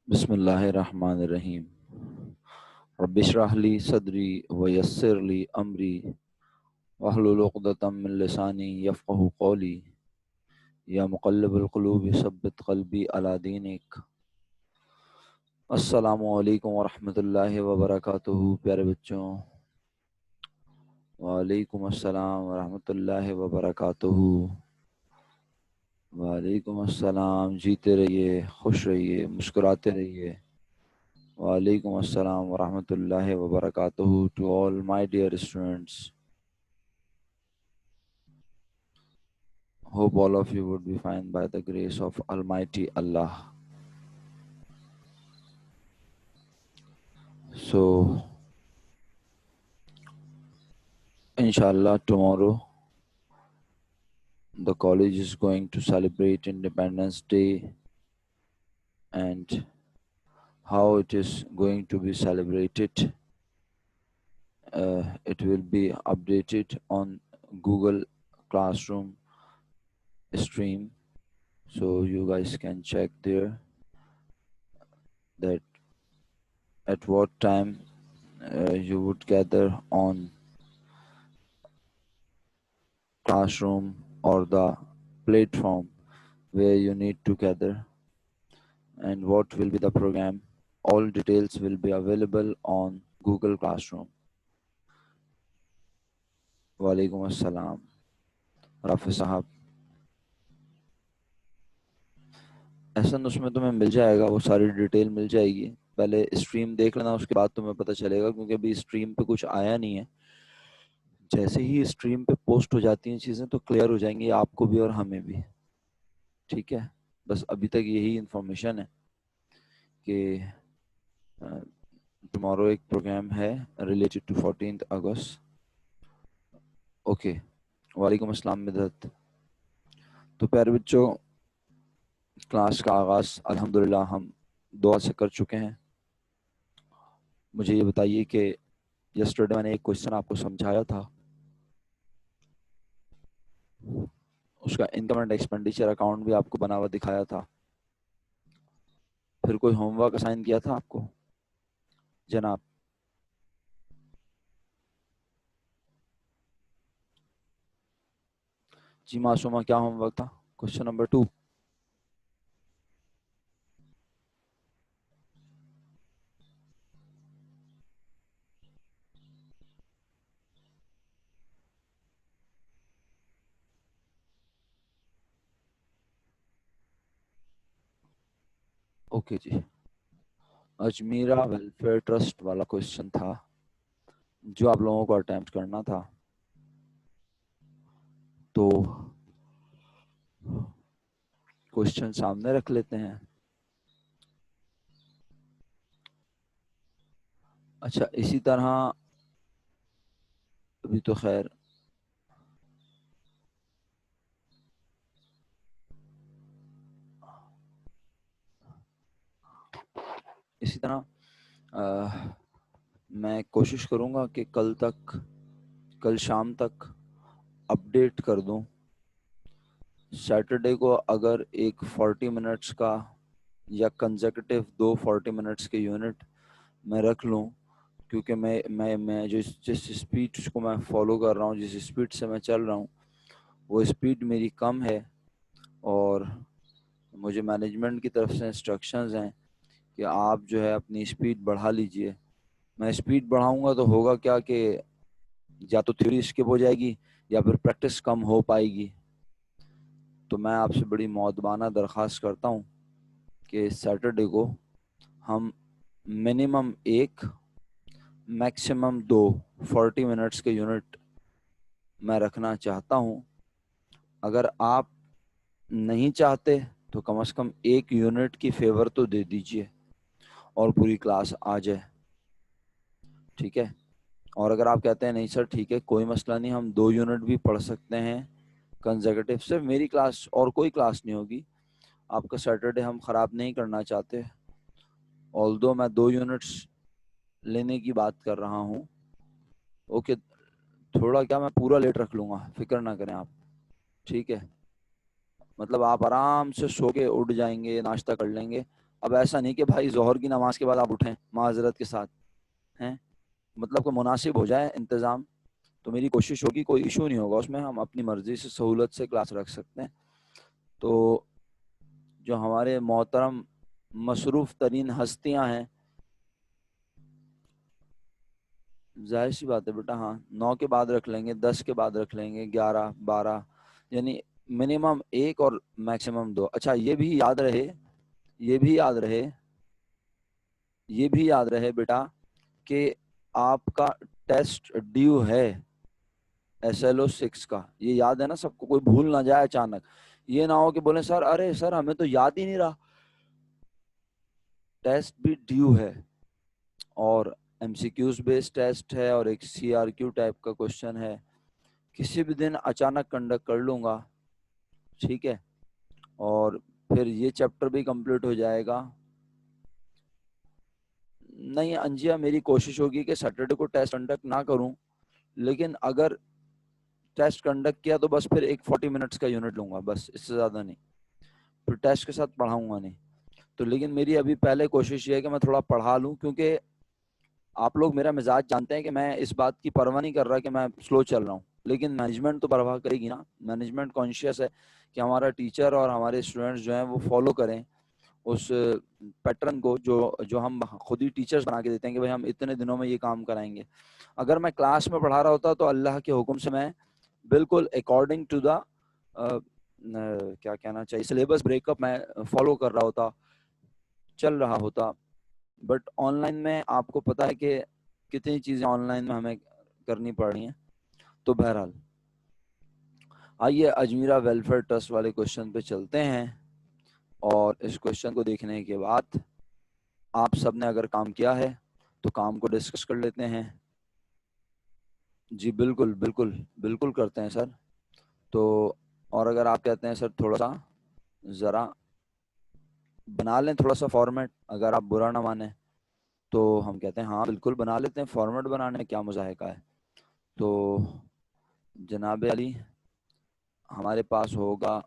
बिस्मिल्लाहिर्रहमानिर्रहीम। रब्बिश्रह ली सदरी वयस्सिर ली अमरी वहलुल उक़दतम मिन लिसानी यफ़क़हू क़ौली। या मुक़ल्लिबुल क़ुलूब सब्बित क़ल्बी अला दीनिक। अस्सलामु अलैकुम वरहमतुल्लाहि वबरकातुहू। प्यारे बच्चों, वालेकुम अस्सलाम वरहमतुल्लाहि वबरकातुहू। वालेकुम अस्सलाम। जीते रहिए, खुश रहिए, मुस्कुराते रहिए। Walaikum assalam wa rahmatullahi wa barakatuhu to all my dear students. Hope all of you would be fine by the grace of Almighty Allah. So, inshallah, tomorrow the college is going to celebrate Independence Day, and how it is going to be celebrated, it will be updated on Google Classroom stream, so you guys can check there that at what time you would gather on classroom or the platform where you need to gather, and what will be the program. All details will be available on Google Classroom. Walaikum assalam. Rafi साहब, एहसन उसमें तुम्हें मिल जाएगा, वो सारी detail मिल जाएगी। पहले stream देख लेना, उसके बाद तुम्हें पता चलेगा, क्योंकि अभी स्ट्रीम पे कुछ आया नहीं है। जैसे ही स्ट्रीम पे पोस्ट हो जाती हैं चीज़ें तो क्लियर हो जाएंगी आपको भी और हमें भी। ठीक है, बस अभी तक यही इंफॉर्मेशन है कि टुमारो एक प्रोग्राम है रिलेटेड टू 14 अगस्त। ओके, वालेकुम अस्सलाम मिदत। तो प्यारे बच्चों, क्लास का आगाज़ अल्हम्दुलिल्लाह हम दुआ से कर चुके हैं। मुझे ये बताइए कि यस्टरडे मैंने एक क्वेश्चन आपको समझाया था, उसका इनकम एंड एक्सपेंडिचर अकाउंट भी आपको बना हुआ दिखाया था। फिर कोई होमवर्क असाइन किया था आपको जनाब? जी मासूमा, क्या होमवर्क था? Question number 2। ओके जी, अजमीरा वेलफेयर ट्रस्ट वाला क्वेश्चन था जो आप लोगों को अटेम्प्ट करना था। तो क्वेश्चन सामने रख लेते हैं। अच्छा, इसी तरह अभी तो खैर इसी तरह मैं कोशिश करूंगा कि कल शाम तक अपडेट कर दूं। सैटरडे को अगर एक 40 मिनट्स का या कंसेक्यूटिव 2 40 मिनट्स के यूनिट मैं रख लूं, क्योंकि मैं जिस स्पीड को मैं फॉलो कर रहा हूं, जिस स्पीड से मैं चल रहा हूं, वो स्पीड मेरी कम है और मुझे मैनेजमेंट की तरफ से इंस्ट्रक्शंस हैं कि आप जो है अपनी स्पीड बढ़ा लीजिए। मैं स्पीड बढ़ाऊंगा तो होगा क्या कि या तो थ्योरी स्किप हो जाएगी या फिर प्रैक्टिस कम हो पाएगी। तो मैं आपसे बड़ी मौदबाना दरख्वास्त करता हूँ कि सैटरडे को हम मिनिमम 1 मैक्सिमम 2 40 मिनट्स के यूनिट मैं रखना चाहता हूँ। अगर आप नहीं चाहते तो कम से कम 1 यूनिट की फेवर तो दे दीजिए और पूरी क्लास आ जाए। ठीक है, और अगर आप कहते हैं नहीं सर ठीक है कोई मसला नहीं, हम 2 यूनिट भी पढ़ सकते हैं कंसेक्यूटिव, सिर्फ मेरी क्लास और कोई क्लास नहीं होगी, आपका सैटरडे हम ख़राब नहीं करना चाहते, ऑल्दो मैं 2 यूनिट्स लेने की बात कर रहा हूँ। ओके, थोड़ा क्या मैं पूरा लेट रख लूँगा, फिक्र ना करें आप। ठीक है, मतलब आप आराम से सो के उठ जाएंगे, नाश्ता कर लेंगे, अब ऐसा नहीं कि भाई जोहर की नमाज के बाद आप उठें माजरत के साथ, हैं, मतलब कि मुनासिब हो जाए इंतज़ाम। तो मेरी कोशिश होगी, कोई इशू नहीं होगा उसमें, हम अपनी मर्जी से सहूलत से क्लास रख सकते हैं। तो जो हमारे मोहतरम मसरूफ़ तरीन हस्तियां हैं, जाहिर सी बात है बेटा, हाँ 9 के बाद रख लेंगे, 10 के बाद रख लेंगे, 11 12, यानी मिनिमम एक और मैक्सिमम दो। अच्छा ये भी याद रहे, ये भी याद रहे, ये भी याद रहे बेटा कि आपका टेस्ट ड्यू है SLO 6 का, ये याद है ना सबको, कोई भूल ना जाए अचानक। ये ना हो कि बोले सर अरे सर हमें तो याद ही नहीं रहा। टेस्ट भी ड्यू है, और MCQs बेस्ड टेस्ट है, और एक CRQ टाइप का क्वेश्चन है। किसी भी दिन अचानक कंडक्ट कर लूंगा, ठीक है, और फिर ये चैप्टर भी कंप्लीट हो जाएगा। नहीं अंजिया, मेरी कोशिश होगी कि सैटरडे को टेस्ट कंडक्ट ना करूं, लेकिन अगर टेस्ट कंडक्ट किया तो बस फिर एक 40 मिनट्स का यूनिट लूंगा, बस इससे ज़्यादा नहीं, फिर टेस्ट के साथ पढ़ाऊंगा नहीं। तो लेकिन मेरी अभी पहले कोशिश ये है कि मैं थोड़ा पढ़ा लूं, क्योंकि आप लोग मेरा मिजाज जानते हैं कि मैं इस बात की परवाह नहीं कर रहा कि मैं स्लो चल रहा हूँ, लेकिन मैनेजमेंट तो परवाह करेगी ना। मैनेजमेंट कॉन्शियस है कि हमारा टीचर और हमारे स्टूडेंट्स जो हैं वो फॉलो करें उस पैटर्न को, जो जो हम खुद ही टीचर्स बना के देते हैं कि भाई हम इतने दिनों में ये काम कराएंगे। अगर मैं क्लास में पढ़ा रहा होता तो अल्लाह के हुक्म से मैं बिल्कुल अकॉर्डिंग टू द क्या कहना चाहिए, सिलेबस ब्रेकअप मैं फॉलो कर रहा होता, चल रहा होता। बट ऑनलाइन में आपको पता है कि कितनी चीज़ें ऑनलाइन में हमें करनी पड़ रही हैं। तो बहरहाल आइए अजमीरा वेलफेयर ट्रस्ट वाले क्वेश्चन पे चलते हैं, और इस क्वेश्चन को देखने के बाद आप सब ने अगर काम किया है तो काम को डिस्कस कर लेते हैं। जी बिल्कुल बिल्कुल, बिल्कुल करते हैं सर। तो और अगर आप कहते हैं सर थोड़ा सा ज़रा बना लें थोड़ा सा फॉर्मेट, अगर आप बुरा ना माने, तो हम कहते हैं हाँ बिल्कुल बना लेते हैं, फॉर्मेट बनाने में क्या मुजाहिका है। तो जनाब अली, हमारे पास होगा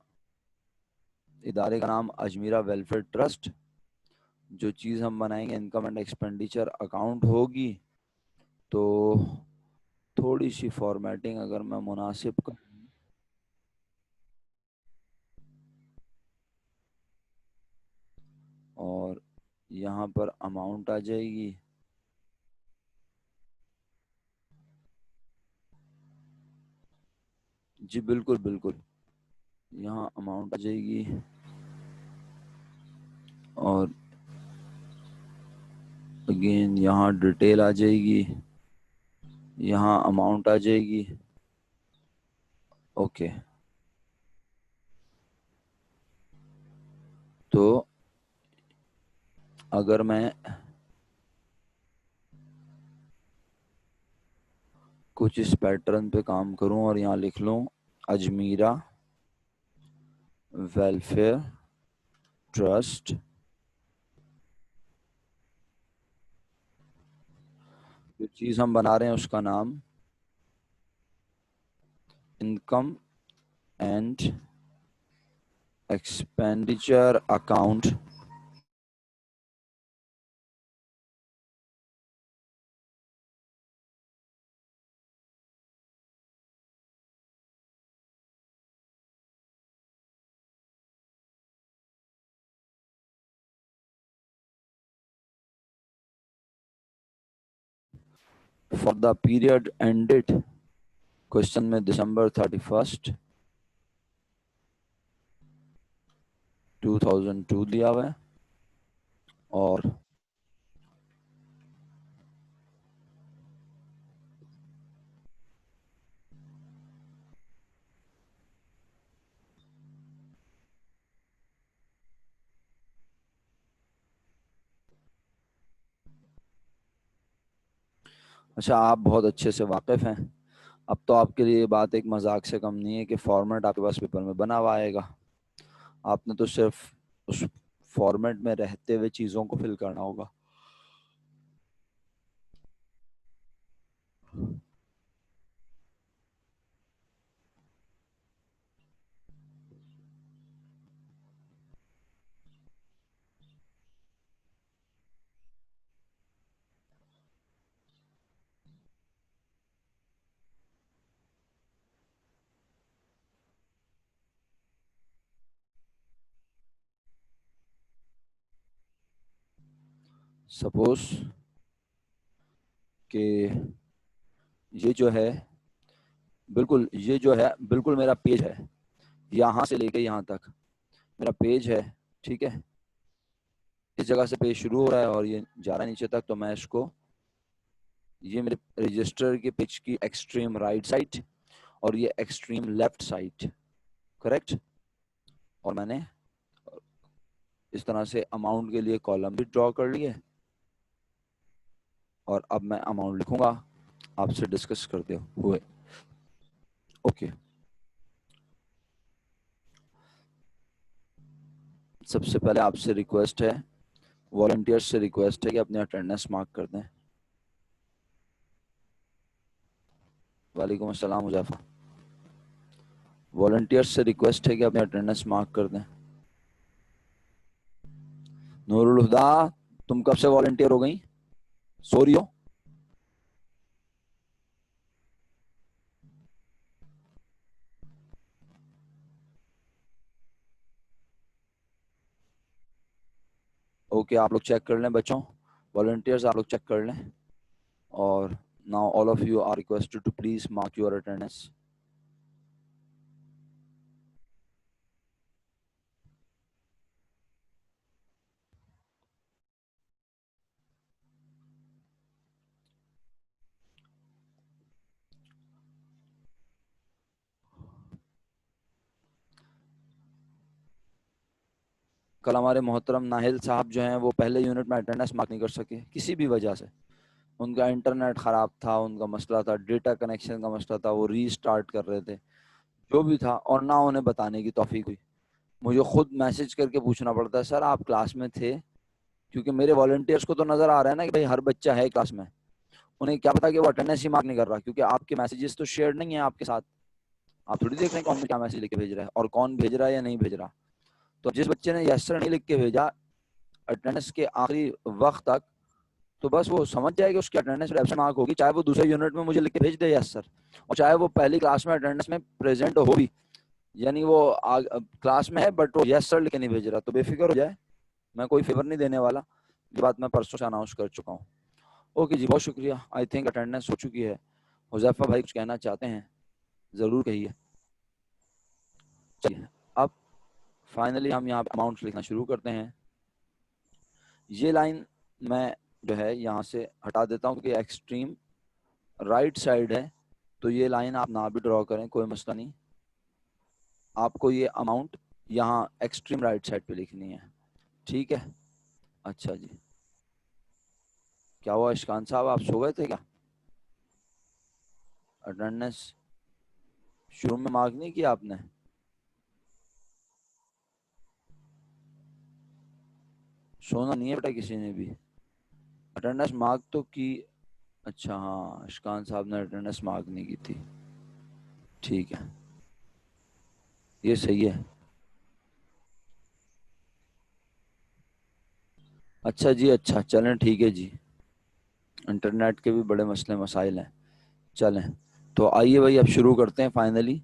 इदारे का नाम अजमीरा वेलफेयर ट्रस्ट। जो चीज़ हम बनाएंगे इनकम एंड एक्सपेंडिचर अकाउंट होगी। तो थोड़ी सी फॉर्मेटिंग अगर मैं मुनासिब कर, और यहाँ पर अमाउंट आ जाएगी। जी बिल्कुल बिल्कुल, यहाँ अमाउंट आ जाएगी, और अगेन यहाँ डिटेल आ जाएगी, यहाँ अमाउंट आ जाएगी। ओके, तो अगर मैं कुछ इस पैटर्न पे काम करूं और यहाँ लिख लूं अजमीरा वेलफेयर ट्रस्ट, जो चीज़ हम बना रहे हैं उसका नाम income and expenditure account, for the period ended, question में December 31, 2002 दिया हुआ है। और अच्छा, आप बहुत अच्छे से वाकिफ़ हैं। अब तो आपके लिए ये बात एक मजाक से कम नहीं है कि फॉर्मेट आपके पास पेपर में बना हुआ आएगा। आपने तो सिर्फ उस फॉर्मेट में रहते हुए चीज़ों को फिल करना होगा। सपोज कि ये जो है बिल्कुल मेरा पेज है, यहाँ से लेके यहाँ तक मेरा पेज है, ठीक है। इस जगह से पेज शुरू हो रहा है और ये जा रहा है नीचे तक, तो मैं इसको, ये मेरे रजिस्टर के पेज की एक्सट्रीम राइट साइड और ये एक्सट्रीम लेफ्ट साइड, करेक्ट। और मैंने इस तरह से अमाउंट के लिए कॉलम भी ड्रॉ कर लिए, और अब मैं अमाउंट लिखूंगा आपसे डिस्कस करते हुए। ओके, सबसे पहले आपसे रिक्वेस्ट है, वॉलंटियर्स से रिक्वेस्ट है कि अपनी अटेंडेंस मार्क कर दें। वालेकुम अस्सलाम हुज़ैफा। वॉलंटियर्स से रिक्वेस्ट है कि अपनी अटेंडेंस मार्क कर दें। नूरुल हुदा, तुम कब से वॉलंटियर हो गई, सो रही हो? ओके, आप लोग चेक कर लें बच्चों, वॉलंटियर्स आप लोग चेक कर लें। और now all of you are requested to please mark your attendance. कल हमारे मोहतरम नाहिल साहब जो हैं वो पहले यूनिट में अटेंडेंस मार्क नहीं कर सके किसी भी वजह से। उनका इंटरनेट ख़राब था, उनका मसला था, डेटा कनेक्शन का मसला था, वो रीस्टार्ट कर रहे थे, जो भी था, और ना उन्हें बताने की तौफीक हुई। मुझे खुद मैसेज करके पूछना पड़ता है, सर आप क्लास में थे? क्योंकि मेरे वॉलंटियर्स को तो नज़र आ रहा है ना कि भाई हर बच्चा है क्लास में, उन्हें क्या पता कि वो अटेंडेंस ही मार्क नहीं कर रहा, क्योंकि आपके मैसेजेस तो शेयर नहीं है आपके साथ। आप थोड़ी देख रहे हैं कौन क्या मैसेज लिख के भेज रहा है और कौन भेज रहा है या नहीं भेज रहा। तो जिस बच्चे ने यस सर नहीं लिख के भेजा अटेंडेंस के आखिरी वक्त तक, तो बस वो समझ जाएगा उसकी अटेंडेंस एब्सेंट मार्क होगी, चाहे वो दूसरे यूनिट में मुझे लिख के भेज दे यस सर, और चाहे वो पहली क्लास में अटेंडेंस में प्रेजेंट हो भी, यानी वो क्लास में है बट वो यस सर लिख के नहीं भेज रहा, तो बेफिक्र हो जाए, मैं कोई फेवर नहीं देने वाला। ये बात मैं परसों से अनाउंस कर चुका हूँ। ओके जी, बहुत शुक्रिया। आई थिंक अटेंडेंस हो चुकी है। हुज़ैफा भाई कुछ कहना चाहते हैं, ज़रूर कहिए। चलिए, अब फाइनली हम यहाँ अमाउंट लिखना शुरू करते हैं। ये लाइन मैं जो है यहाँ से हटा देता हूँ क्योंकि एक्सट्रीम राइट साइड है, तो ये लाइन आप ना भी ड्रॉ करें, कोई मसला नहीं। आपको ये अमाउंट यहाँ एक्सट्रीम राइट साइड पे लिखनी है, ठीक है। अच्छा जी, क्या हुआ इशकान साहब, आप सो गए थे क्या? अटेंडेंस शुरू में मार्क नहीं किया आपने? सोना नहीं है बेटा किसी ने भी, अटेंडेंस मार्क तो की। अच्छा हाँ, इशकान साहब ने अटेंडेंस मार्क नहीं की थी, ठीक है, ये सही है। अच्छा जी, अच्छा चलें, ठीक है जी, इंटरनेट के भी बड़े मसले मसाइल हैं। चलें, तो आइए भाई अब शुरू करते हैं फाइनली।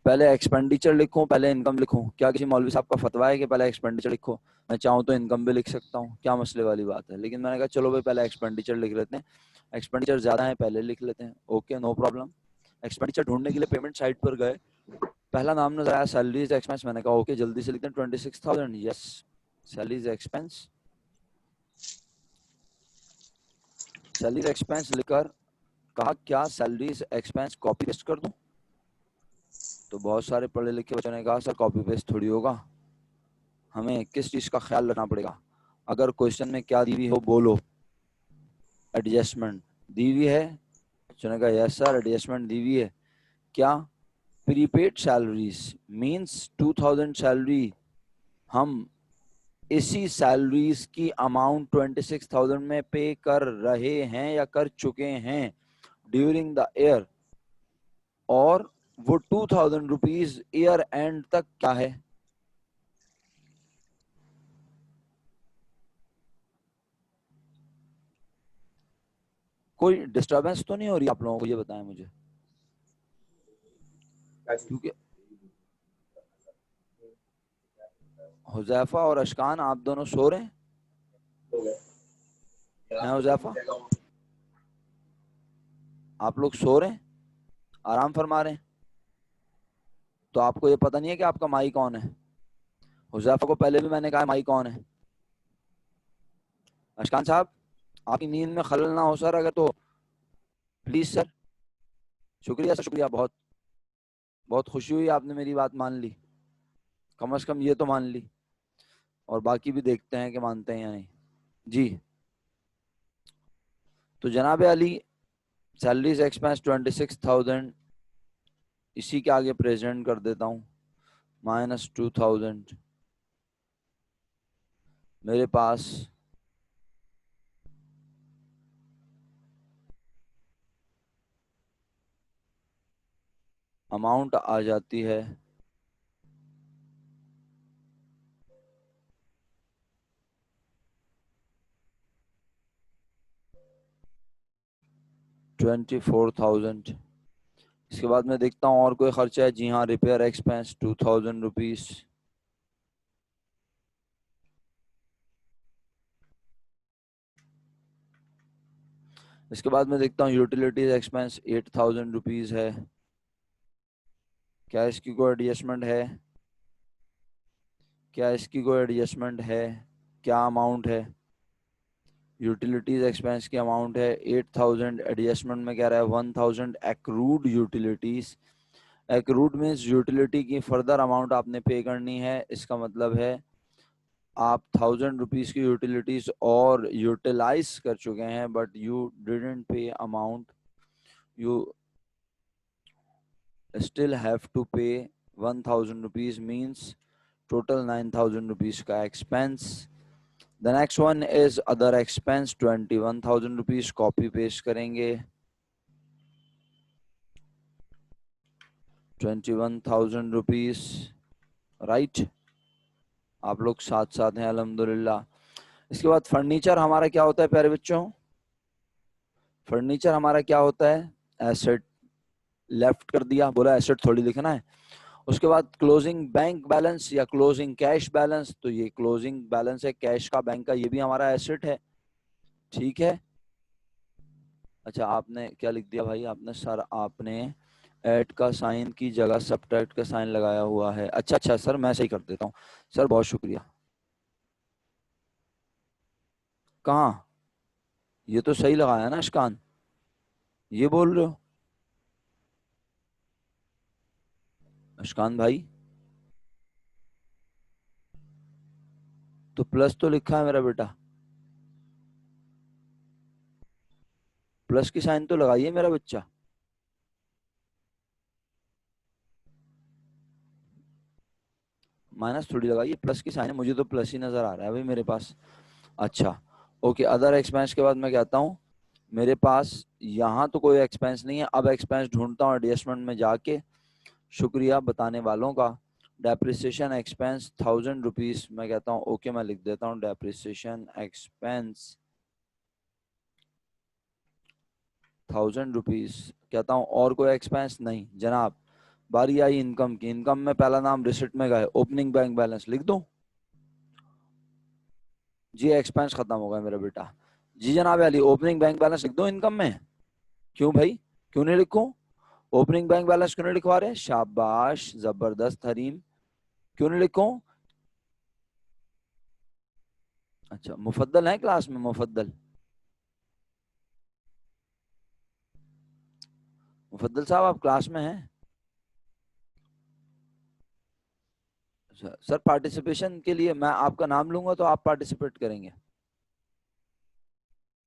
पहले एक्सपेंडिचर लिखूं पहले इनकम लिखूं? क्या किसी मौलवी साहब का फतवा है कि पहले एक्सपेंडिचर लिखो? मैं चाहूँ तो इनकम भी लिख सकता हूँ, क्या मसले वाली बात है, लेकिन मैंने कहा चलो भाई पहले एक्सपेंडिचर लिख लेते हैं, एक्सपेंडिचर ज़्यादा है पहले लिख लेते हैं। Okay, no problem. एक्सपेंडिचर ढूंढने के लिए पेमेंट साइट पर गए, पहला नाम नजर आया सैलरीज एक्सपेंस, मैंने कहा ओके जल्दी से लिखते हैं 26,000, yes, salaries expense, salaries expense लिखकर कहा क्या सैलरीज एक्सपेंस कॉपी पेस्ट कर दूं? तो बहुत सारे पढ़े लिखे बच्चों ने कहा सर कॉपी पेस्ट थोड़ी होगा, हमें किस चीज़ का ख्याल रखना पड़ेगा? अगर क्वेश्चन में क्या दी हुई हो बोलो, एडजस्टमेंट दी हुई है? बच्चों ने कहा यस सर एडजस्टमेंट दी हुई है। क्या? प्रीपेड सैलरीज मींस 2000 सैलरी, हम इसी सैलरीज की अमाउंट 26,000 में पे कर रहे हैं या कर चुके हैं ड्यूरिंग द ईयर, और वो 2,000 रुपीज ईयर एंड तक क्या है? कोई डिस्टरबेंस तो नहीं हो रही आप लोगों को, ये बताएं मुझे, क्योंकि हुजैफा और अशकान आप दोनों सो रहे हैं। हैं हुज़ैफा? आप लोग सो रहे हैं, आराम फरमा रहे हैं, तो आपको ये पता नहीं है कि आपका माई कौन है? हुज़ैफा को पहले भी मैंने कहा माई कौन है। अशकान साहब, आपकी नींद में खलल ना हो सर, अगर तो प्लीज सर। शुक्रिया सर, शुक्रिया, बहुत बहुत खुशी हुई आपने मेरी बात मान ली, कम से कम ये तो मान ली, और बाकी भी देखते हैं कि मानते हैं या नहीं। जी, तो जनाब अली, सैलरीज एक्सपेंस 26,000, इसी के आगे प्रेजेंट कर देता हूँ, -2,000। मेरे पास अमाउंट आ जाती है 24,000। इसके बाद मैं देखता हूँ और कोई खर्चा है। जी हाँ, रिपेयर एक्सपेंस 2,000 रुपीज़। इसके बाद मैं देखता हूँ यूटिलिटीज एक्सपेंस 8,000 रुपीज़ है। क्या इसकी कोई एडजस्टमेंट है? क्या इसकी कोई एडजस्टमेंट है? क्या अमाउंट है? यूटिलिटीज एक्सपेंस की अमाउंट है 8,000, एडजस्टमेंट में कह रहा है 1,000 accrued utilities. Accrued means utility की फर्दर अमाउंट आपने पे करनी है। इसका मतलब है आप 1,000 रुपीज़ की यूटिलिटीज और यूटिलाइज कर चुके हैं, बट यू डिडंट पे amount, you still have to pay 1,000 rupees, means total 9,000 rupees का expense. The next one is other expense 21,000 rupees, copy paste करेंगे 21,000 rupees, right? आप लोग साथ साथ हैं अल्हम्दुलिल्लाह। इसके बाद फर्नीचर हमारा क्या होता है प्यारे बच्चों? फर्नीचर हमारा क्या होता है? एसेट। लेफ्ट कर दिया, बोला एसेट थोड़ी लिखना है। उसके बाद क्लोजिंग बैंक बैलेंस या क्लोजिंग कैश बैलेंस, तो ये क्लोजिंग बैलेंस है कैश का, बैंक का, ये भी हमारा एसेट है। ठीक है। अच्छा, आपने क्या लिख दिया भाई? आपने सर, आपने ऐट का साइन की जगह सब्ट्रैक्ट का साइन लगाया हुआ है। अच्छा अच्छा सर, मैं सही कर देता हूँ सर, बहुत शुक्रिया। कहाँ? ये तो सही लगाया ना अशकान? ये बोल रहे हो अशकान भाई? तो प्लस तो लिखा है मेरा बेटा, प्लस की साइन तो लगाइए मेरा बच्चा। माइनस थोड़ी लगाइए, प्लस की साइन है, मुझे तो प्लस ही नजर आ रहा है भाई मेरे पास। अच्छा, ओके। अदर एक्सपेंस के बाद मैं कहता हूँ मेरे पास यहाँ तो कोई एक्सपेंस नहीं है। अब एक्सपेंस ढूंढता हूँ एडजस्टमेंट में जाके। शुक्रिया बताने वालों का। डेप्रिसिएशन एक्सपेंस 1,000 रुपीज, मैं कहता हूँ ओके, मैं लिख देता हूँ डेप्रिसिएशन एक्सपेंस 1,000 रुपीज। कहता हूँ और कोई एक्सपेंस नहीं जनाब। बारी आई इनकम की। इनकम में पहला नाम रिसिट में गए, ओपनिंग बैंक बैलेंस लिख दो। जी, एक्सपेंस खत्म हो गया मेरा बेटा। जी जनाब अली, ओपनिंग बैंक बैलेंस लिख दो इनकम में। क्यों भाई, क्यों नहीं लिखूं? ओपनिंग बैंक बैलेंस क्यों नहीं लिखवा रहे? शाबाश, जबरदस्त हरीम, क्यों नहीं लिखूं? अच्छा, मुफद्दल है क्लास में? मुफद्दल, मुफद्दल साहब आप क्लास में हैं? अच्छा, सर पार्टिसिपेशन के लिए मैं आपका नाम लूंगा तो आप पार्टिसिपेट करेंगे?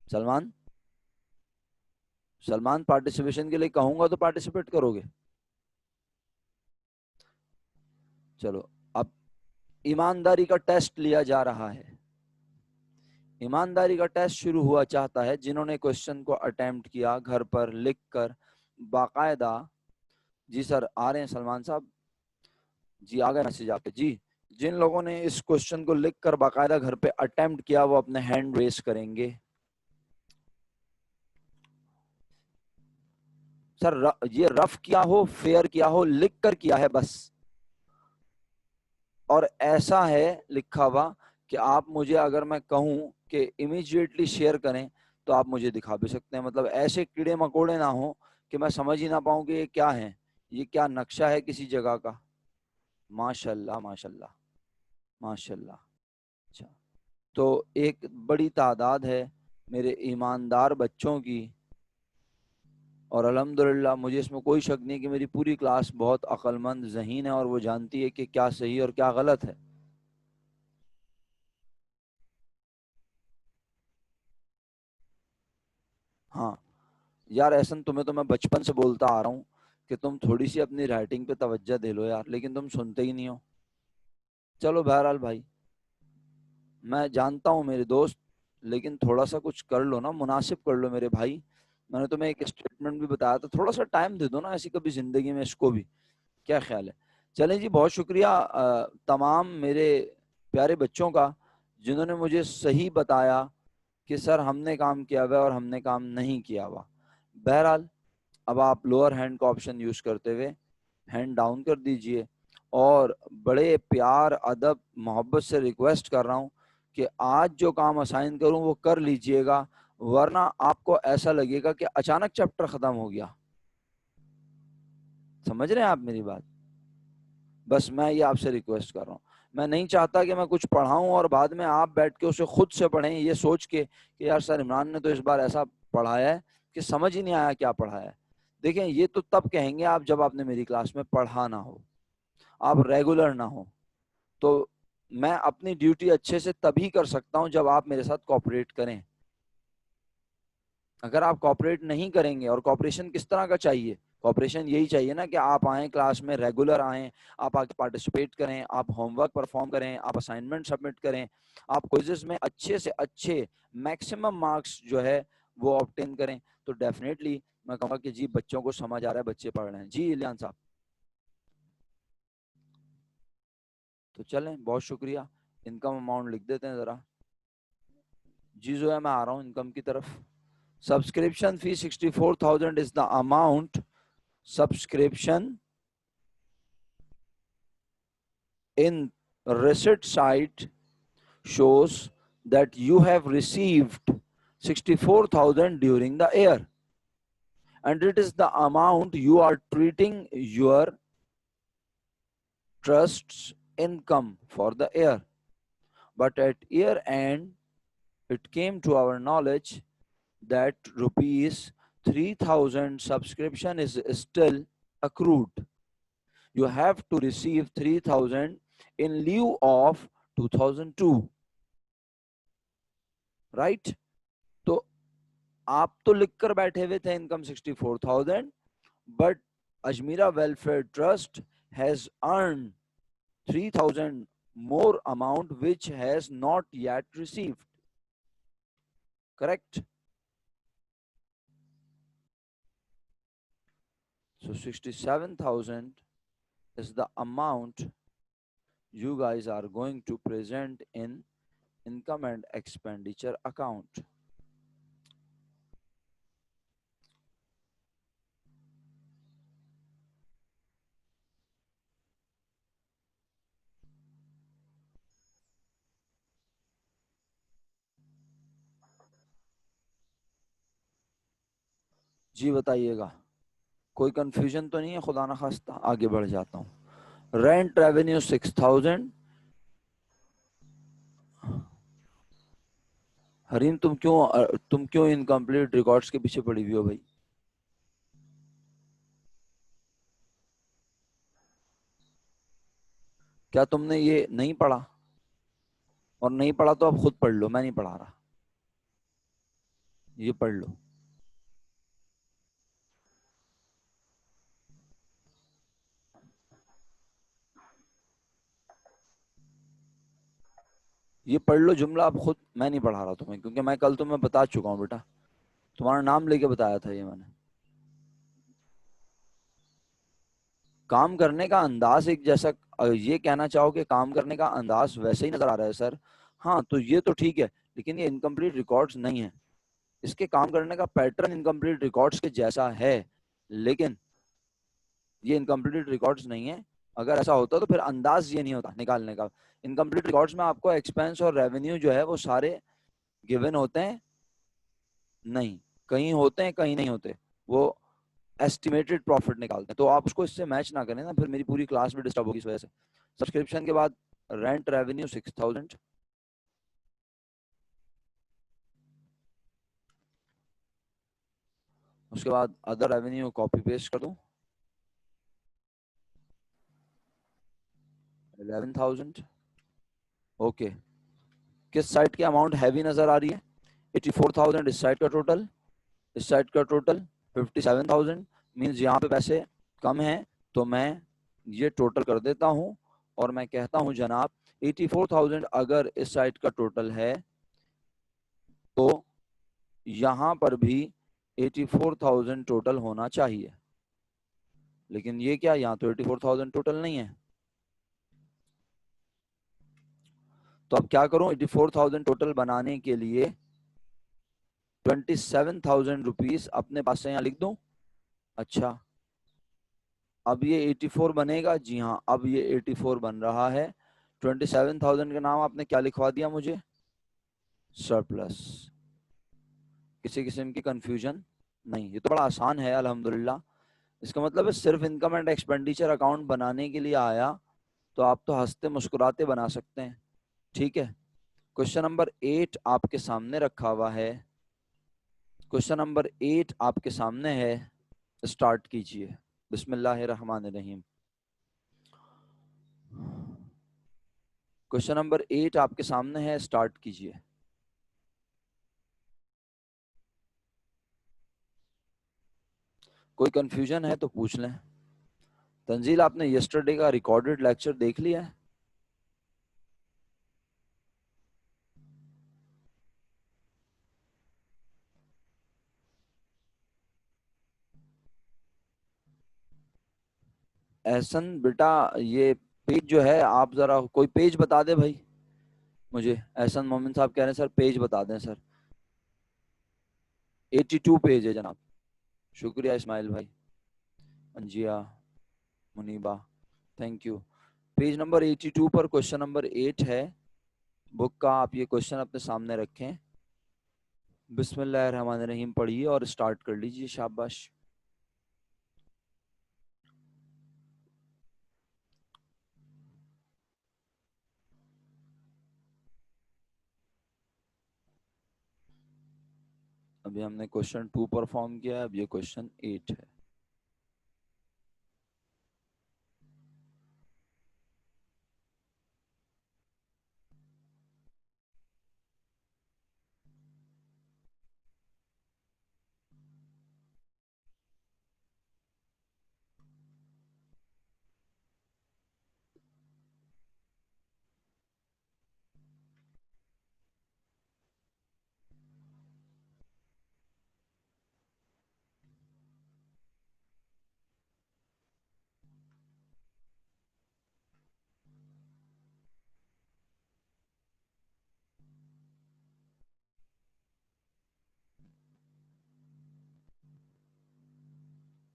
सलमान, सलमान पार्टिसिपेशन के लिए कहूंगा तो पार्टिसिपेट करोगे? चलो, अब ईमानदारी का टेस्ट लिया जा रहा है। ईमानदारी का टेस्ट शुरू हुआ चाहता है। जिन्होंने क्वेश्चन को अटेम्प्ट किया घर पर लिख कर बाकायदा। जी सर, आ रहे हैं सलमान साहब? जी, आ गए मैसेज आपके। जी, जिन लोगों ने इस क्वेश्चन को लिख कर बाकायदा घर पे अटेम्प्ट किया वो अपने हैंड रेस करेंगे। सर ये रफ किया हो, फेयर किया हो, लिख कर किया है बस। और ऐसा है लिखा हुआ कि आप मुझे अगर मैं कहूं कि इमीडिएटली शेयर करें तो आप मुझे दिखा भी सकते हैं। मतलब ऐसे कीड़े मकोड़े ना हो कि मैं समझ ही ना पाऊँ कि ये क्या है, ये क्या नक्शा है किसी जगह का। माशाल्लाह माशाल्लाह माशाल्लाह। अच्छा, तो एक बड़ी तादाद है मेरे ईमानदार बच्चों की, और अल्हम्दुलिल्लाह मुझे इसमें कोई शक नहीं कि मेरी पूरी क्लास बहुत अक्लमंद ज़हीन है और वो जानती है कि क्या सही और क्या गलत है। हाँ यार एहसन, तुम्हें तो मैं बचपन से बोलता आ रहा हूँ कि तुम थोड़ी सी अपनी राइटिंग पे तवज्जो दे लो यार, लेकिन तुम सुनते ही नहीं हो। चलो बहरहाल भाई, मैं जानता हूँ मेरे दोस्त, लेकिन थोड़ा सा कुछ कर लो ना, मुनासिब कर लो मेरे भाई। मैंने तुम्हें एक स्टेटमेंट भी बताया था, थोड़ा सा टाइम दे दो ना ऐसी कभी जिंदगी में इसको भी। क्या ख्याल है? चलें जी, बहुत शुक्रिया तमाम मेरे प्यारे बच्चों का जिन्होंने मुझे सही बताया कि सर हमने काम किया हुआ है और हमने काम नहीं किया हुआ। बहरहाल अब आप लोअर हैंड का ऑप्शन यूज करते हुए हैंड डाउन कर दीजिए, और बड़े प्यार अदब मोहब्बत से रिक्वेस्ट कर रहा हूँ कि आज जो काम असाइन करूँ वो कर लीजिएगा, वरना आपको ऐसा लगेगा कि अचानक चैप्टर खत्म हो गया। समझ रहे हैं आप मेरी बात? बस मैं ये आपसे रिक्वेस्ट कर रहा हूँ। मैं नहीं चाहता कि मैं कुछ पढ़ाऊं और बाद में आप बैठ के उसे खुद से पढ़ें ये सोच के कि यार सर इमरान ने तो इस बार ऐसा पढ़ाया है कि समझ ही नहीं आया क्या पढ़ाया है। देखें, ये तो तब कहेंगे आप जब आपने मेरी क्लास में पढ़ा ना हो, आप रेगुलर ना हो। तो मैं अपनी ड्यूटी अच्छे से तभी कर सकता हूं जब आप मेरे साथ कोऑपरेट करें। अगर आप कोऑपरेट नहीं करेंगे, और कोऑपरेशन किस तरह का चाहिए? कोऑपरेशन यही चाहिए ना कि आप आएँ क्लास में, रेगुलर आएँ, आप आके पार्टिसिपेट करें, आप होमवर्क परफॉर्म करें, आप असाइनमेंट सबमिट करें, आप क्विज़ेस में अच्छे से अच्छे मैक्सिमम मार्क्स जो है वो ऑब्टेन करें। तो डेफिनेटली मैं कहूँगा कि जी बच्चों को समझ आ रहा है, बच्चे पढ़ रहे हैं। जी इलियान साहब, तो चलें, बहुत शुक्रिया। इनकम अमाउंट लिख देते हैं ज़रा। जी जो है मैं आ रहा हूँ इनकम की तरफ। Subscription fee 64,000 is the amount. Subscription in receipt site shows that you have received 64,000 during the year, and it is the amount you are treating your trust's income for the year. But at year end, it came to our knowledge that rupees 3,000 subscription is still accrued. You have to receive 3,000 in lieu of 2002, right? तो आप तो लिख कर बैठे हुए थे income 64,000, but Ajmira Welfare Trust has earned 3,000 more amount which has not yet received. Correct? So 67,000 is the amount you guys are going to present in income and expenditure account. जी बताइएगा, कोई कंफ्यूजन तो नहीं है? खुदा ना खास्ता आगे बढ़ जाता हूँ। Rent revenue 6,000। हरीम तुम क्यों इनकम्प्लीट रिकॉर्ड्स के पीछे पड़ी हुई हो भाई? क्या तुमने ये नहीं पढ़ा? और नहीं पढ़ा तो अब खुद पढ़ लो, मैं नहीं पढ़ा रहा, ये पढ़ लो। ये पढ़ लो जुमला अब खुद, मैं नहीं पढ़ा रहा तुम्हें, क्योंकि मैं कल तुम्हें बता चुका हूँ बेटा, तुम्हारा नाम लेके बताया था ये मैंने। काम करने का अंदाज एक जैसा, ये कहना चाहो कि काम करने का अंदाज वैसे ही नजर आ रहा है सर, हाँ तो ये तो ठीक है, लेकिन ये इनकम्प्लीट रिकॉर्ड्स नहीं है। इसके काम करने का पैटर्न इनकम्प्लीट रिकॉर्ड्स के जैसा है, लेकिन ये इनकम्प्लीट रिकॉर्ड्स नहीं है। अगर ऐसा होता तो फिर अंदाज ये नहीं होता निकालने का। इनकम्प्लीट रिकॉर्ड्स में आपको एक्सपेंस और रेवेन्यू जो है वो सारे गिवन होते हैं? नहीं, कहीं होते हैं कहीं नहीं होते, वो एस्टिमेटेड प्रॉफिट निकालते हैं। तो आप उसको इससे मैच ना करें ना, फिर मेरी पूरी क्लास भी डिस्टर्ब होगी इस वजह से। सब्सक्रिप्शन के बाद रेंट रेवेन्यू 6000, उसके बाद अदर रेवेन्यू कॉपी पेस्ट कर दूं 11000। ओके, किस साइड की अमाउंट हैवी नजर आ रही है? 84,000 इस साइड का टोटल, इस साइड का टोटल 57,000, मीन्स यहाँ पे पैसे कम हैं, तो मैं ये टोटल कर देता हूँ और मैं कहता हूँ जनाब 84,000 अगर इस साइड का टोटल है तो यहाँ पर भी 84,000 टोटल होना चाहिए। लेकिन ये क्या, यहाँ तो 84,000 टोटल नहीं है। तो अब क्या करूं, 84,000 टोटल बनाने के लिए 27,000 रुपीज अपने पास से यहाँ लिख दूं। अच्छा, अब ये 84 बनेगा? जी हाँ, अब ये 84 बन रहा है। 27,000 के नाम आपने क्या लिखवा दिया मुझे? सरप्लस। किसी किस्म की कंफ्यूजन नहीं, ये तो बड़ा आसान है अल्हम्दुलिल्लाह। इसका मतलब है सिर्फ इनकम एंड एक्सपेंडिचर अकाउंट बनाने के लिए आया तो आप तो हंसते मुस्कुराते बना सकते हैं। ठीक है, क्वेश्चन नंबर 8 आपके सामने रखा हुआ है। क्वेश्चन नंबर 8 आपके सामने है, स्टार्ट कीजिए। बिस्मिल्लाहिर्रहमानिर्रहीम। क्वेश्चन नंबर 8 आपके सामने है, स्टार्ट कीजिए। कोई कंफ्यूजन है तो पूछ लें। तंजील, आपने यस्टरडे का रिकॉर्डेड लेक्चर देख लिया है? एहसन बेटा, ये पेज जो है, आप जरा कोई पेज बता दे भाई मुझे। एहसन मोमिन साहब कह रहे हैं सर पेज बता दें सर। 82 पेज है जनाब। शुक्रिया इस्माइल भाई, Anjiya, Muniba, thank you. Page number 82 पर क्वेश्चन नंबर 8 है बुक का। आप ये क्वेश्चन अपने सामने रखें, बिस्मिल्लाहिर्रहमानिर्रहीम पढ़िए और स्टार्ट कर लीजिए। शाबाश। अभी हमने क्वेश्चन 2 परफॉर्म किया है, अब ये क्वेश्चन 8 है।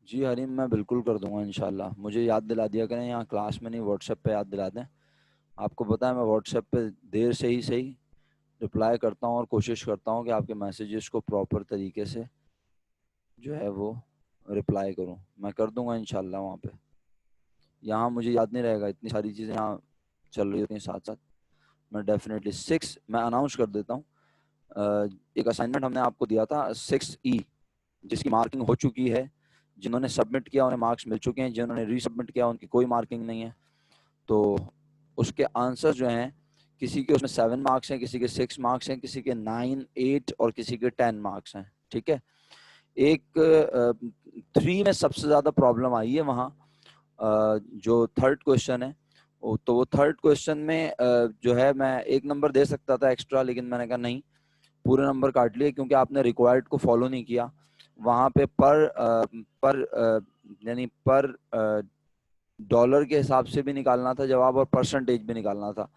जी हरीम, मैं बिल्कुल कर दूंगा इंशाल्लाह। मुझे याद दिला दिया करें, यहाँ क्लास में नहीं व्हाट्सएप पे याद दिला दें। आपको पता है मैं व्हाट्सएप पे देर से ही सही रिप्लाई करता हूँ और कोशिश करता हूँ कि आपके मैसेजेस को प्रॉपर तरीके से जो है वो रिप्लाई करूँ। मैं कर दूंगा इंशाल्लाह वहाँ पे। यहाँ मुझे याद नहीं रहेगा, इतनी सारी चीज़ें यहाँ चल रही होती हैं साथ साथ। मैं डेफिनेटली 6 मैं अनाउंस कर देता हूँ। एक असाइनमेंट हमने आपको दिया था 6E, जिसकी मार्किंग हो चुकी है। जिन्होंने सबमिट किया उन्हें मार्क्स मिल चुके हैं, जिन्होंने रीसबमिट किया उनकी कोई मार्किंग नहीं है। तो उसके आंसर जो हैं, किसी के उसमें 7 मार्क्स हैं, किसी के 6 मार्क्स हैं, किसी के 9, 8 और किसी के 10 मार्क्स हैं। ठीक है, एक 3 में सबसे ज़्यादा प्रॉब्लम आई है वहाँ। जो थर्ड क्वेश्चन है तो वो थर्ड क्वेश्चन में जो है मैं 1 नंबर दे सकता था एक्स्ट्रा, लेकिन मैंने कहा नहीं, पूरे नंबर काट लिए क्योंकि आपने रिक्वायर्ड को फॉलो नहीं किया। वहाँ पे पर यानी पर डॉलर के हिसाब से भी निकालना था जवाब और परसेंटेज भी निकालना था।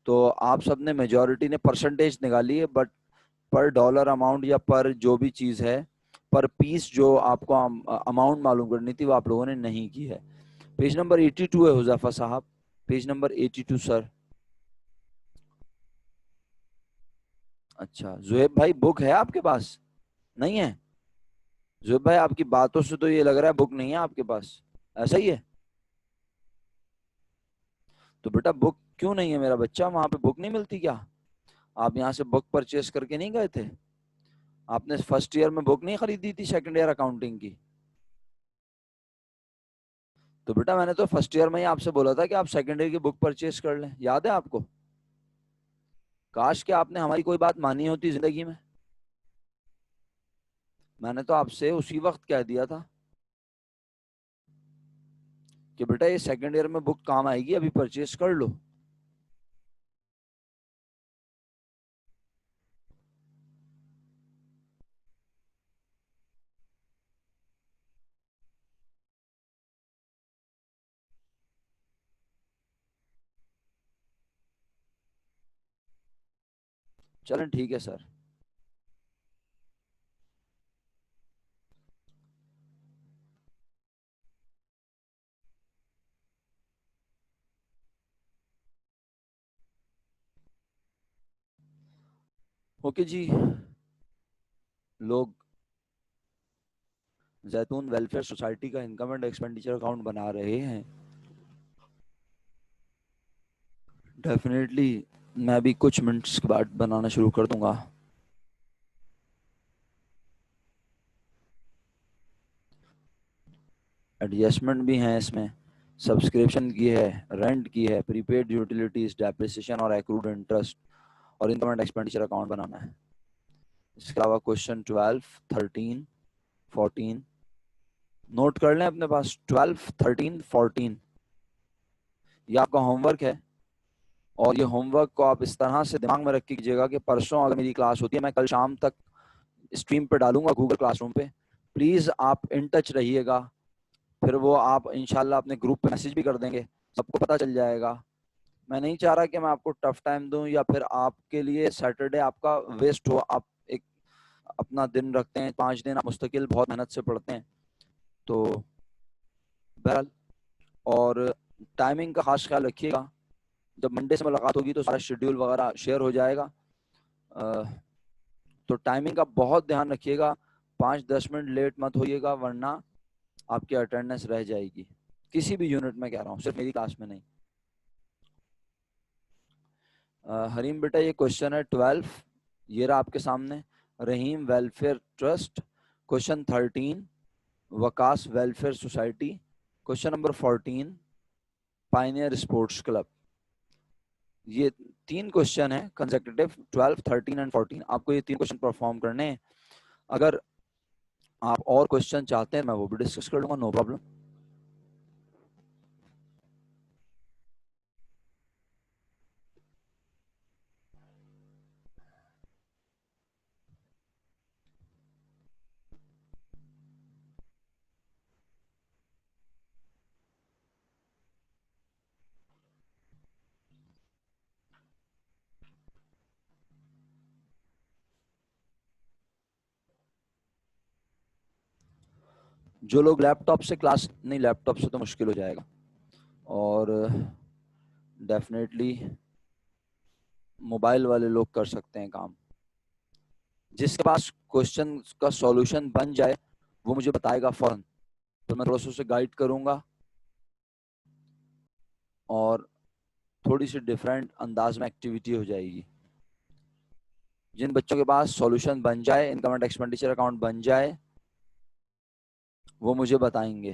तो आप सबने मेजॉरिटी ने परसेंटेज निकाली है, बट पर डॉलर अमाउंट या पर जो भी चीज़ है, पर पीस जो आपको अमाउंट मालूम करनी थी वो आप लोगों ने नहीं की है। पेज नंबर 82 है हुज़ैफा साहब, पेज नंबर 82 सर। अच्छा जुहेब भाई, बुक है आपके पास? नहीं है? जुहेब भाई आपकी बातों से तो ये लग रहा है बुक नहीं है आपके पास, ऐसा ही है? तो बेटा बुक क्यों नहीं है मेरा बच्चा, वहां पे बुक नहीं मिलती क्या? आप यहाँ से बुक परचेस करके नहीं गए थे? आपने फर्स्ट ईयर में बुक नहीं खरीदी थी सेकंड ईयर अकाउंटिंग की? तो बेटा मैंने तो फर्स्ट ईयर में ही आपसे बोला था कि आप सेकंड ईयर की बुक परचेस कर लें, याद है आपको? काश कि आपने हमारी कोई बात मानी होती जिंदगी में। मैंने तो आपसे उसी वक्त कह दिया था कि बेटा ये सेकंड ईयर में बुक काम आएगी, अभी परचेस कर लो। चलें ठीक है सर। ओके जी। लोग जैतून वेलफेयर सोसाइटी का इनकम एंड एक्सपेंडिचर अकाउंट बना रहे हैं। डेफिनेटली मैं भी कुछ मिनट्स के बाद बनाना शुरू कर दूंगा। एडजस्टमेंट भी हैं इसमें, सब्सक्रिप्शन की है, रेंट की है, प्रीपेड यूटिलिटीज, डेप्रिसिएशन और एक्रूड इंटरेस्ट, और इनकम एंड एक्सपेंडिचर अकाउंट बनाना है। इसके अलावा क्वेश्चन 12, 13, 14 नोट कर लें अपने पास। 12, 13, 14 ये आपका होमवर्क है। और ये होमवर्क को आप इस तरह से दिमाग में रख के कीजिएगा कि परसों अगर मेरी क्लास होती है, मैं कल शाम तक स्ट्रीम पे डालूंगा गूगल क्लासरूम पे। प्लीज आप इन टच रहिएगा। फिर वो आप इंशाल्लाह अपने ग्रुप पे मैसेज भी कर देंगे, सबको पता चल जाएगा। मैं नहीं चाह रहा कि मैं आपको टफ टाइम दूं या फिर आपके लिए सैटरडे आपका वेस्ट हो। आप एक अपना दिन रखते हैं, 5 दिन आप मुस्तकिल बहुत मेहनत से पढ़ते हैं। तो बहरहाल, और टाइमिंग का खास ख्याल रखिएगा। जब मंडे से मुलाकात होगी तो सारा शेड्यूल वगैरह शेयर हो जाएगा। अ, तो टाइमिंग का बहुत ध्यान रखिएगा, 5-10 मिनट लेट मत होइएगा, वरना आपकी अटेंडेंस रह जाएगी, किसी भी यूनिट में कह रहा हूँ, सिर्फ मेरी क्लास में नहीं। हरीम बेटा ये क्वेश्चन है 12, ये रहा आपके सामने। Rahim welfare trust. Question 13, Waqas welfare society. Question number 14, pioneer sports club. ये 3 क्वेश्चन है कंसेक्यूटिव, 12, 13 एंड 14। आपको ये 3 क्वेश्चन परफॉर्म करने हैं। अगर आप और क्वेश्चन चाहते हैं मैं वो भी डिस्कस कर लूंगा, नो प्रॉब्लम। जो लोग लैपटॉप से क्लास, नहीं लैपटॉप से तो मुश्किल हो जाएगा, और डेफिनेटली मोबाइल वाले लोग कर सकते हैं काम। जिसके पास क्वेश्चन का सॉल्यूशन बन जाए वो मुझे बताएगा फौरन, तो मैं थोड़ा सा उसे गाइड करूंगा और थोड़ी सी डिफरेंट अंदाज में एक्टिविटी हो जाएगी। जिन बच्चों के पास सॉल्यूशन बन जाए, इनकम एंड एक्सपेंडिचर अकाउंट बन जाए, वो मुझे बताएंगे।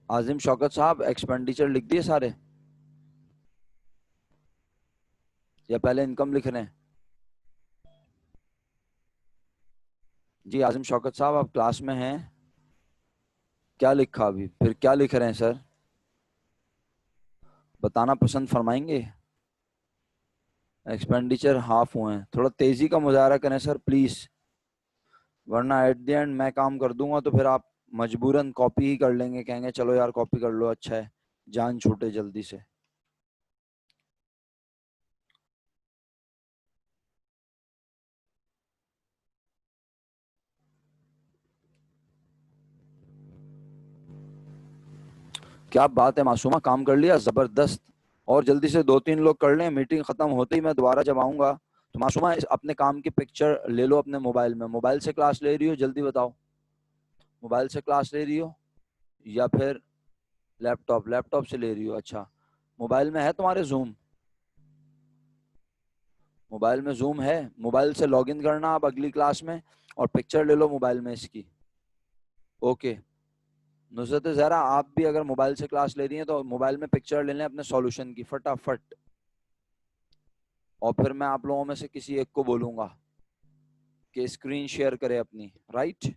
आजिम शौकत साहब एक्सपेंडिचर लिख दिए सारे, या पहले इनकम लिख रहे हैं? जी आजिम शौकत साहब आप क्लास में हैं? क्या लिखा अभी, फिर क्या लिख रहे हैं सर? बताना पसंद फरमाएंगे। एक्सपेंडिचर हाफ हुए हैं, थोड़ा तेजी का मुजाहरा करें सर प्लीज, वरना एट द एंड मैं काम कर दूंगा तो फिर आप मजबूरन कॉपी ही कर लेंगे, कहेंगे चलो यार कॉपी कर लो, अच्छा है, जान छूटे जल्दी से। क्या बात है मासूमा, काम कर लिया जबरदस्त। और जल्दी से 2-3 लोग कर लें, मीटिंग खत्म होते ही मैं दोबारा जब आऊंगा तो मासूमा अपने काम की पिक्चर ले लो अपने मोबाइल में। मोबाइल से क्लास ले रही हो, जल्दी बताओ, मोबाइल से क्लास ले रही हो या फिर लैपटॉप? लैपटॉप से ले रही हो, अच्छा। मोबाइल में है तुम्हारे जूम? मोबाइल में जूम है, मोबाइल से लॉगिन करना आप अगली क्लास में और पिक्चर ले लो मोबाइल में इसकी। ओके। नुसरत ज़हरा, आप भी अगर मोबाइल से क्लास ले रही हैं तो मोबाइल में पिक्चर ले लें अपने सॉल्यूशन की फटाफट, और फिर मैं आप लोगों में से किसी एक को बोलूंगा कि स्क्रीन शेयर करे अपनी, राइट।